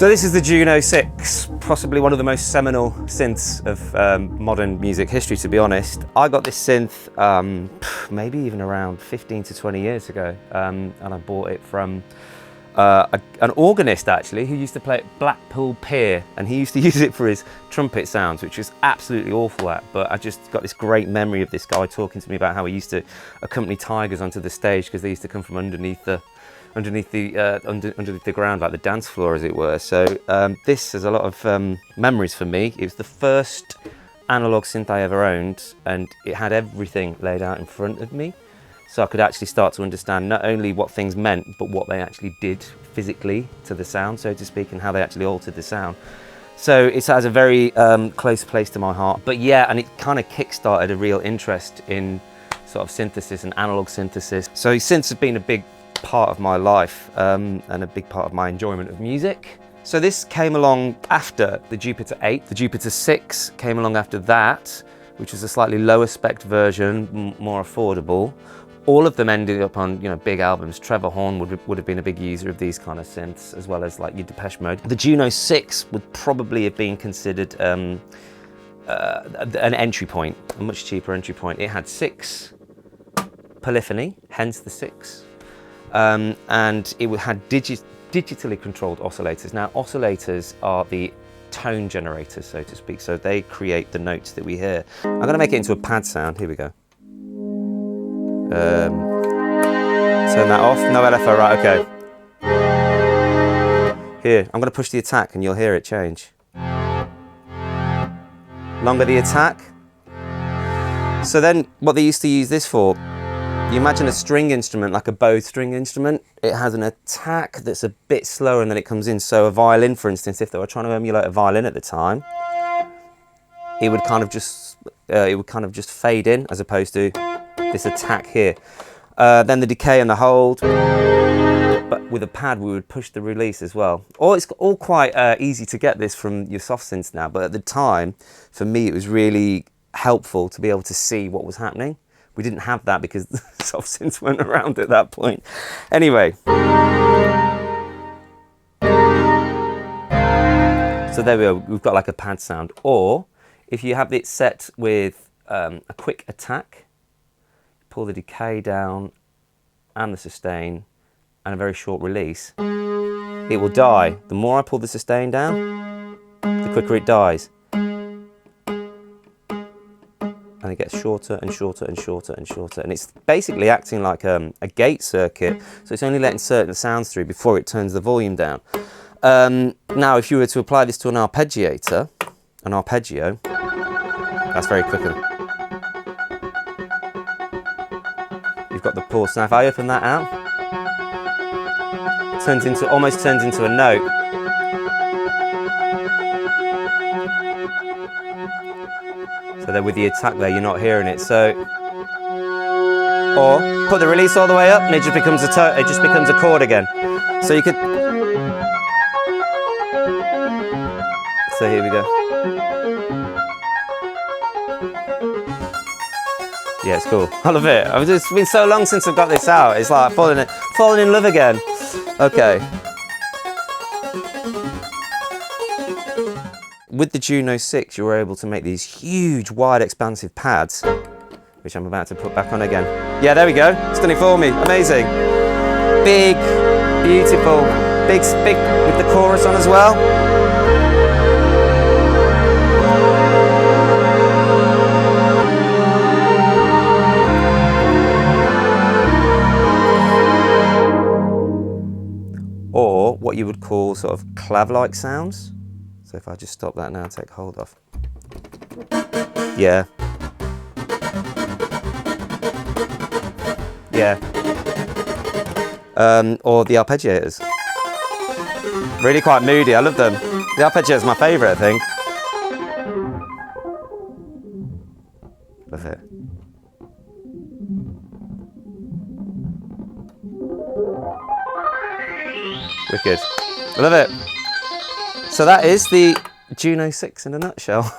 So this is the Juno-6, possibly one of the most seminal synths of modern music history, to be honest. I got this synth maybe even around 15 to 20 years ago, and I bought it from an organist actually who used to play at Blackpool Pier, and he used to use it for his trumpet sounds, which was absolutely awful at, but I just got this great memory of this guy talking to me about how he used to accompany tigers onto the stage because they used to come from underneath the ground, like the dance floor as it were. So this has a lot of memories for me. It was the first analog synth I ever owned, and it had everything laid out in front of me. So I could actually start to understand not only what things meant, but what they actually did physically to the sound, so to speak, and how they actually altered the sound. So it has a very close place to my heart. But yeah, and it kind of kick-started a real interest in sort of synthesis and analog synthesis. So synths have been a big part of my life and a big part of my enjoyment of music. So this came along after the Jupiter 8. The Jupiter 6 came along after that, which was a slightly lower spec version, more affordable. All of them ended up on, big albums. Trevor Horn would have been a big user of these kind of synths, as well as like your Depeche Mode. The Juno-6 would probably have been considered an entry point, a much cheaper entry point. It had 6 polyphony, hence the 6, and it had digitally controlled oscillators. Now, oscillators are the tone generators, so to speak, so they create the notes that we hear. I'm going to make it into a pad sound. Here we go. Turn that off. No LFO, right, okay. Here, I'm going to push the attack and you'll hear it change. Longer the attack. So then what they used to use this for, you imagine a string instrument, like a bowed string instrument. It has an attack that's a bit slower and then it comes in. So a violin, for instance, if they were trying to emulate a violin at the time, it would kind of just fade in as opposed to this attack here. Then the decay and the hold, but with a pad we would push the release as well. It's all quite easy to get this from your soft synths now, but at the time, for me, it was really helpful to be able to see what was happening. We didn't have that because the soft synths weren't around at that point. Anyway. So there we go, we've got like a pad sound. Or if you have it set with a quick attack, pull the decay down and the sustain and a very short release, it will die. The more I pull the sustain down, the quicker it dies. And it gets shorter and shorter and shorter and shorter. And it's basically acting like a gate circuit. So it's only letting certain sounds through before it turns the volume down. Now, if you were to apply this to an arpeggiator, an arpeggio, that's very quick. You've got the pulse. Now if I open that out, it almost turns into a note. So then with the attack there, you're not hearing it. So, or put the release all the way up and it just becomes a chord again. So you could. So here we go. Yeah, it's cool. I love it. It's been so long since I've got this out. It's like falling in love again. Okay. With the Juno-6, you were able to make these huge, wide, expansive pads, which I'm about to put back on again. Yeah, there we go. It's done it for me. Amazing. Big, beautiful, big with the chorus on as well. Or what you would call sort of clav-like sounds. So if I just stop that now and take hold off. Yeah. Yeah. Or the arpeggiators. Really quite moody, I love them. The arpeggiator's my favourite, I think. Love it. Wicked. I love it. So that is the Juno-6 in a nutshell.